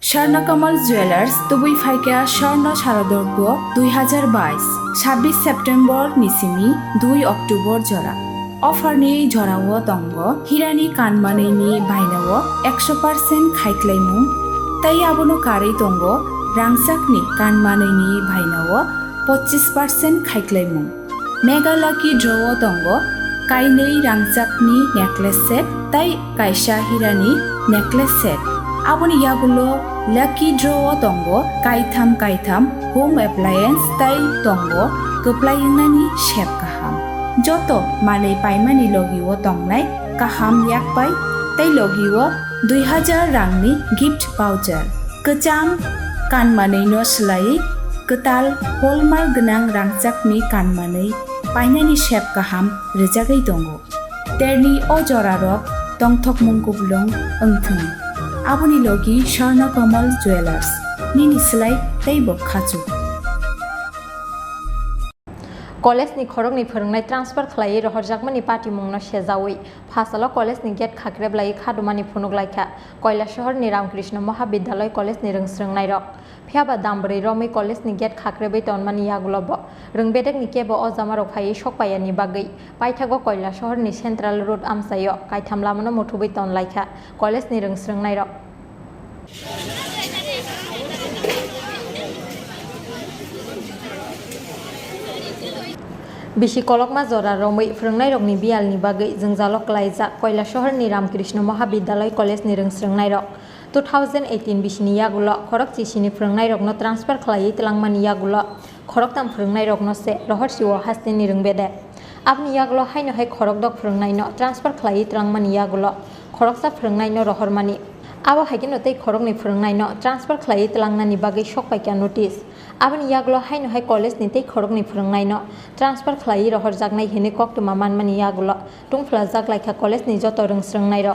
Swarnakamal jewellers তুবুই ফাইকা স্বর্ণ শারদর্ঘ 2022 26 September নিসিমি 2 October জরা অফারনি জরাও তঙ্গ হিরানি কানমাनैनि बायनाव 100% खायख्लायमु ताई आबोनो कारै तंग रांसाकनि कानमानैनि बायनाव 25% खायख्लायमु मेगा लाकी ड्रव तंग काइनै रांसाकनि नेकलेस सेट ताई कायशा हिरानि नेकलेस सेट आबोनि यागुलो लाकी ड्रव तंग काइथाम होम एप्लायेंस ताई तंग गोप्लायिंनानि शेप गाहाम जतो मानै पाइमानि लगिओ तंगनाय गाहाम याकपाय ताई लगिओ 2000 रांनि गिफ्ट भाउचार गोजाम कानमानैनो सोलायै गोताल हलमार्क गोनां रांसाकनि कानमानै पाइनानि शेप गाहाम रोजागै दङ तेरनि अजरारक तंथक मुंगुबलं ओंथों आबोनि लगी स्वर्णकमल जुवेलार्स निनि सोलाय तैबो खाजु कलेज नि खरंग नि फोरोंनाय ट्रान्सफार खालायै रहरजाकमानि पार्टी मुंनो सेजावै फासाल कलेज नि गेट खाख्रेबलायै खादुमानि फुनुकलाइखा कैलाशहर नि रामकृष्ण महाविद्यालय कलेज नि रोंस्रोंनाय रक फियाबा दामब्रै रमै कलेज नि गेट खाख्रेबै तनमानि यागुलब रोंबेदेक नि केबो अजामारो फायै सकपायानि बागै पाइथागो कैलाशहर नि सेन्ट्रेल रोड आमसायो काइथाम लामनो मुथुबै तनलाइखा कलेज नि रोंस्रोंनाय रक बिसि कलकमा जरा रमै फोरोंनाय रकनि बियालनि बागै जोंजालक लायजा कैलाशहरनि रामकृष्ण महाविद्यालय कलेज नि रोंस्रोंनाय रक 2018 बिसिनि यागुल खरक चिसिनि फोरोंनाय रकनो ट्रान्सफार खालायै तलांमानि यागुल खरकताम फोरोंनाय रकनो से रहरसिओ हास्तिनि रोंबेदे आबनि यागुल हायनो हाय खरक दक फोरोंनायनो ट्रान्सफार खालायै तलांमानि यागुल खरकसा फोरोंनायनो रहरमानि आबो हायगिनो तै खरकनि फोरोंनायनो ट्रान्सफार खालायै तलांनानि बागै सकपायका नोटिस आबनि यागुल हायनो हाय कलेज नि तै खरकनि फोरोंनायनो ट्रान्सफार खालायै रहरजागनाय हेने कक्टमा मानमानि यागुल टुंफ्ला जागलायखा कलेज नि जत रोंस्रोंनाय र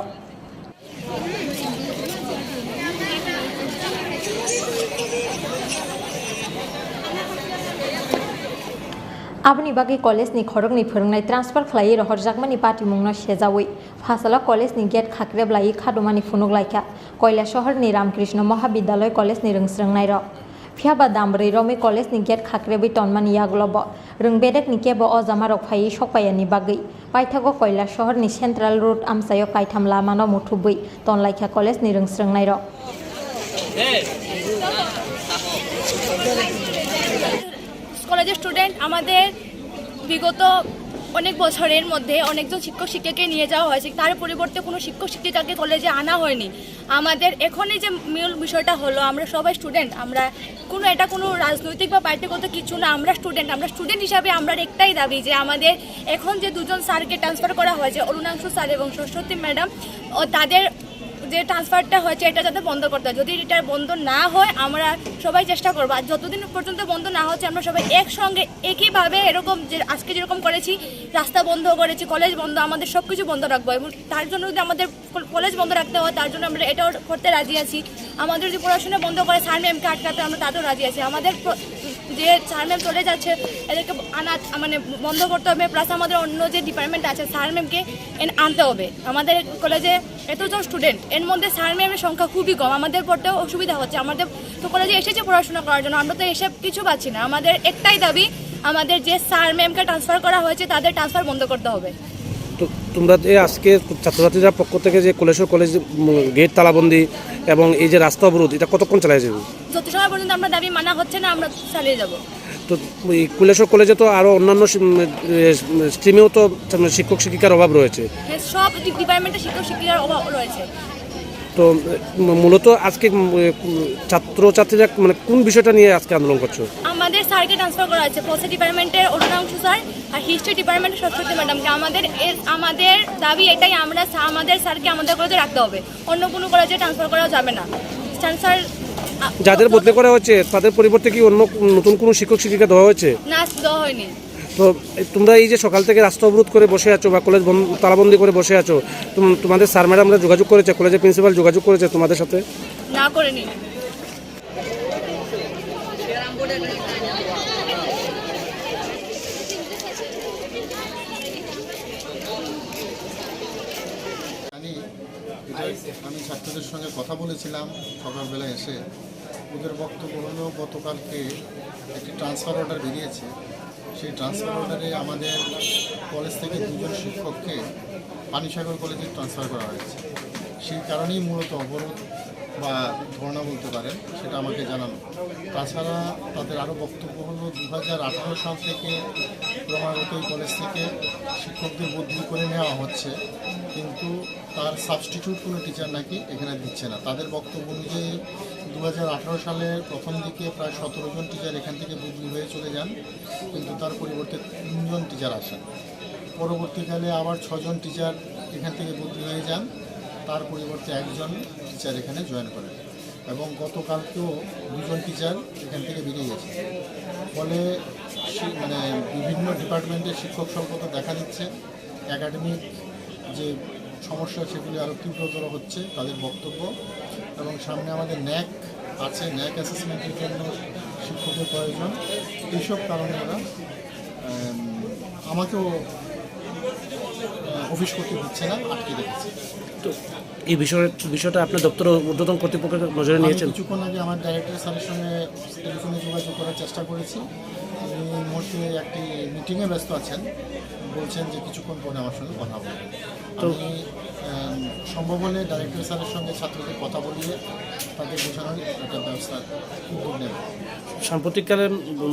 आबनि बागै कलेज नि खरकनि फोरोंनाय ट्रान्सफार खालायै रहरजागमानि पार्टी मुंनो सेजावै फासाला कलेज नि गेट खाख्रेबलायै खादुमानि फुनुकलाइखा कैलाशहरनि रामकृष्ण महाविद्यालय कलेज नि रोंस्रोंनाय र फियाबा दामब्रै रमै कलेज नि गेट खाख्रेबै तनमानि यागुलब रोंबेदेक नि केबो अजामारक फायै सकपायानि बागै पाइथागो कैलाशहरनि सेन्ट्रेल रोड आमसायो काइथाम लामानो मुथुबै तनलाइखा कलेज नि रोंस्रोंनाय र কলেজের স্টুডেন্ট আমাদের বিগত অনেক বছরের মধ্যে অনেকজন শিক্ষক শিক্ষিকাকে নিয়ে যাওয়া হয়েছে তার পরিবর্তে কোনো শিক্ষক শিক্ষিকাকে কলেজে আনা হয়নি আমাদের এখনই যে মূল বিষয়টা হলো আমরা সবাই স্টুডেন্ট আমরা এটা কোনো রাজনৈতিক বা পার্টিগত কিছু না আমরা স্টুডেন্ট হিসাবে আমরা একটাই দাবি যে আমাদের এখন যে দুজন স্যারকে ট্রান্সফার করা হয়েছে অরুণাংশু স্যার এবং সরস্বতী ম্যাডাম ও তাদের যে ট্রান্সফারটা হয়েছে এটা যাতে বন্ধ করতে হয় যদি এটা বন্ধ না হয় আমরা সবাই চেষ্টা করবো আর যতদিন পর্যন্ত বন্ধ না হচ্ছে আমরা সবাই একসঙ্গে একইভাবে এরকম যে আজকে যেরকম করেছি রাস্তা বন্ধ করেছি কলেজ বন্ধ আমাদের সব কিছু বন্ধ রাখবো এবং তার জন্য যদি আমাদের কলেজ বন্ধ রাখতে হয় তার জন্য আমরা এটাও করতে রাজি আছি আমাদের যদি পড়াশোনা বন্ধ করে স্যার ম্যামকে আটকাতে আমরা তাতেও রাজি আছি আমাদের যে স্যার ম্যাম চলে যাচ্ছে এদেরকে আনা মানে বন্ধ করতে হবে প্লাস আমাদের অন্য যে ডিপার্টমেন্ট আছে স্যার ম্যামকে আনতে হবে আমাদের কলেজে এতজন স্টুডেন্ট এর মধ্যে স্যার ম্যামের সংখ্যা খুবই কম আমাদের পড়তেও অসুবিধা হচ্ছে আমাদের তো কলেজে এসেছে পড়াশোনা করার জন্য আমরা তো এসব কিছু পাচ্ছি না আমাদের একটাই দাবি আমাদের যে স্যার ম্যামকে ট্রান্সফার করা হয়েছে তাদের ট্রান্সফার বন্ধ করতে হবে তো তোমরা আজকে ছাত্রছাত্রীরা পক্ষ থেকে যে কলেজ গেট তালাবন্দি এবং এই যে রাস্তা অবরোধ এটা কতক্ষণ চালিয়ে যাবে যত সময় পর্যন্ত আমরা দাবি মানা হচ্ছে না আমরা চালিয়ে যাব তো কৈলাসহর কলেজে তো আরও অন্যান্য স্ট্রিমেও তো শিক্ষক শিক্ষিকার অভাব রয়েছে হ্যাঁ সব ডিপার্টমেন্টে শিক্ষক শিক্ষিকার অভাব রয়েছে তো মূলত আজকে ছাত্রছাত্রীরা মানে কোন বিষয়টা নিয়ে আজকে আন্দোলন করছো আমাদের স্যারকে ট্রান্সফার করা হয়েছে পলিসি ডিপার্টমেন্টের অরুণাংশু স্যার আর হিস্ট্রি ডিপার্টমেন্টের সরস্বতী ম্যাডামকে আমাদের দাবি এটাই আমরা আমাদের স্যারকে আমাদের কলেজে রাখতে হবে অন্য কোনো কলেজে ট্রান্সফার করা যাবে না স্যার যাদের বদলি করা হচ্ছে তাদের পরিবর্তে কি অন্য নতুন কোনো শিক্ষক শিক্ষিকা দেওয়া হয়েছে না দেওয়া হয়নি তো তোমরা এই যে সকাল থেকে রাস্তা অবরোধ করে বসে আছো বা কলেজ তালাবন্দি করে বসে আছো তোমাদের স্যার ম্যাডামরা যোগাযোগ করেছে কলেজের প্রিন্সিপাল যোগাযোগ করেছে তোমাদের সাথে না করেনি এটা আমি ছাত্রদের সঙ্গে কথা বলেছিলাম সকালবেলা এসে। ওদের বক্তব্য হলো গতকালকে একটি ট্রান্সফার অর্ডার বেরিয়েছে। সেই ট্রান্সফার অর্ডারে আমাদের কলেজ থেকে 2 জন শিক্ষককে পানিসাগর কলেজে ট্রান্সফার করা হয়েছে। সেই কারণেই মূলত অবরোধ বা ধর্ণা বলতে পারেন, সেটা আমাকে জানানো। তাছাড়া তাদের আরও বক্তব্য হলো 2018 সাল থেকে ক্রমাগত এই কলেজ থেকে শিক্ষকদের বদলি করে নেওয়া হচ্ছে, কিন্তু তার সাবস্টিটিউট কোনো টিচার নাকি এখানে দিচ্ছে না। তাদের বক্তব্য অনুযায়ী 2018 সালের প্রথম দিকে প্রায় 17 জন টিচার এখান থেকে বদলি হয়ে চলে যান, কিন্তু তার পরিবর্তে 3 জন টিচার আসেন। পরবর্তীকালে আবার 6 জন টিচার এখান থেকে বদলি হয়ে যান, তার পরিবর্তে 1 জন টিচার এখানে জয়েন করেন, এবং গতকালকেও 2 জন টিচার এখান থেকে বেরিয়ে গেছে। ফলে মানে বিভিন্ন ডিপার্টমেন্টের শিক্ষক স্বল্পতা দেখা দিচ্ছে। একাডেমিক যে সমস্যা সেগুলি আরও তীব্রতর হচ্ছে তাদের বক্তব্য, এবং সামনে আমাদের ন্যাক আছে, ন্যাক অ্যাসেসমেন্টের জন্য শিক্ষকের প্রয়োজন। এইসব কারণে ওরা আমাকেও অফিস করতে দিচ্ছে না, আটকে রেখেছে। তো এই বিষয়টা আপনার দপ্তর ঊর্ধ্বতন কর্তৃপক্ষের নজরে নিয়েছেন? কিছুক্ষণ আগে আমার ডাইরেক্টর স্যারের সঙ্গে টেলিফোনে যোগাযোগ করার চেষ্টা করেছি। তিনি এই মুহূর্তে একটি মিটিংয়ে ব্যস্ত আছেন, বলছেন যে কিছুক্ষণ পরে আমার সঙ্গে কথা বলবেন। আমি সম্ভব হলে ডাইরেক্টর স্যারের সঙ্গে ছাত্রদের কথা বলিয়ে তাদের বোঝানোর একটা ব্যবস্থা উদ্যোগ নেব। সাম্প্রতিককালে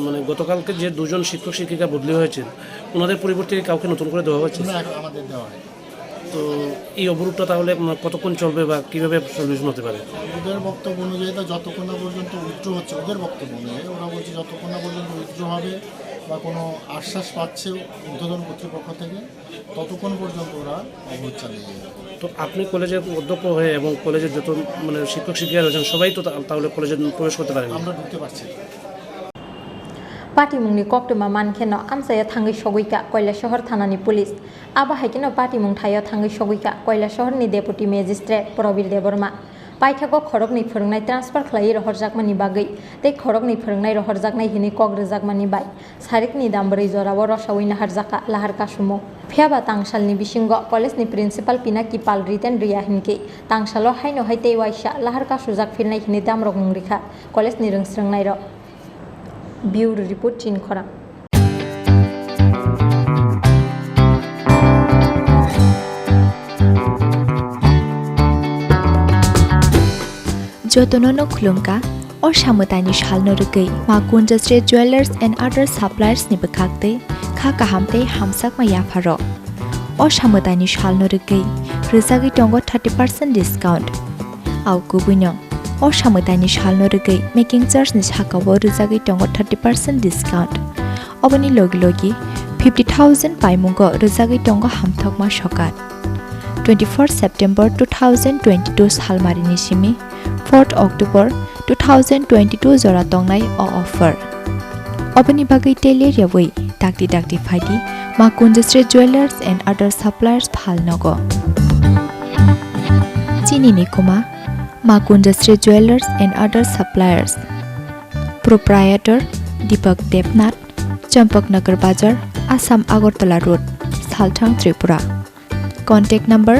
মানে গতকালকে যে 2 জন শিক্ষক শিক্ষিকা বদলি হয়েছেন, ওনাদের পরিবর্তে কাউকে নতুন করে দেওয়া হয়েছে? না, আমাদের দেওয়া হয়। তো এই অবরোধটা তাহলে কতক্ষণ চলবে বা কীভাবে সলিউশন হতে পারে? ওদের বক্তব্য অনুযায়ী তো যতক্ষণ না পর্যন্ত উইথড্র হচ্ছে, ওদের বক্তব্য অনুযায়ী ওরা বলছে যতক্ষণ না পর্যন্ত উইথড্র হবে বা কোনো আশ্বাস পাচ্ছে ঊর্ধ্বতন কর্তৃপক্ষ থেকে, ততক্ষণ পর্যন্ত ওরা অবরোধ চালিয়ে যাবে। তো আপনি কলেজের অধ্যক্ষ হয়ে এবং কলেজের যত মানে শিক্ষক শিক্ষিকা রয়েছেন সবাই তো তাহলে কলেজে প্রবেশ করতে পারেন? আমরা ঢুকতে পারছি। पार्टीमुंनि कक्टमा मानखेनो आमसाया थांगै सगैका कैलाशहर थानानि पुलिस आबा हाइकेनो पार्टीमुं थायो थांगै सगैका कैलाशहरनि डेपुटी मेजिस्ट्रेट प्रबीर देबर्मा पाइथागो खरगनि फोरोंनाय ट्रान्सफार खालायै रहरजाकमानि बागै ते खरगनि फोरोंनाय रहरजाकनाय हिनि कग्रोजाकमानि बाय सारिकनि दामब्रै जरावो रसावै नाहारजाका लाहार कासुमो फेयाबा तांसालनि बिसिंग कलेजनि प्रिन्सिपाल पिनाकि पाल रिटेन रिया हिनके तांसालो हाइनो हाइ तेवाइसा लाहार कासुजाक फिरनाय हिनि दामरक मुंरिखा कलेजनि रोंस्रोंनाय र Bureau Report Chini Khorang. Jotonono khulumka or samutani shalno rugai Makunda Street Jewelers and other suppliers ni bekakte kha kahamte hamsak ma yafaro or samutani shalno rugai rizagi tongo 30% discount au gubunyong or samutani shalno rugai making charge ni sakabo rizagi tongo 30% discount obani logi 50,000 paimungo rizagi tongo hamthokma sokat 24 September 2022 salmarini simi 4 October 2022 jora tongnai o offer obani bagai tele rewi dakti phaidi Makunda Street Jewelers and other suppliers phalnogo Chini ni kuma Makunda Street Jewelers and other suppliers Proprietor Deepak Devnath Champaknagar Bazar Assam Agartala Road Salthang Tripura Contact number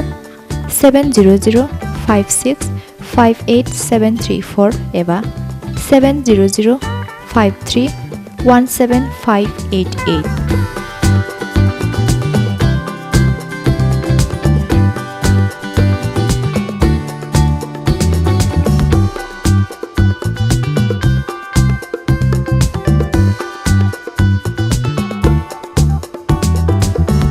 70056587334 eba 70053175588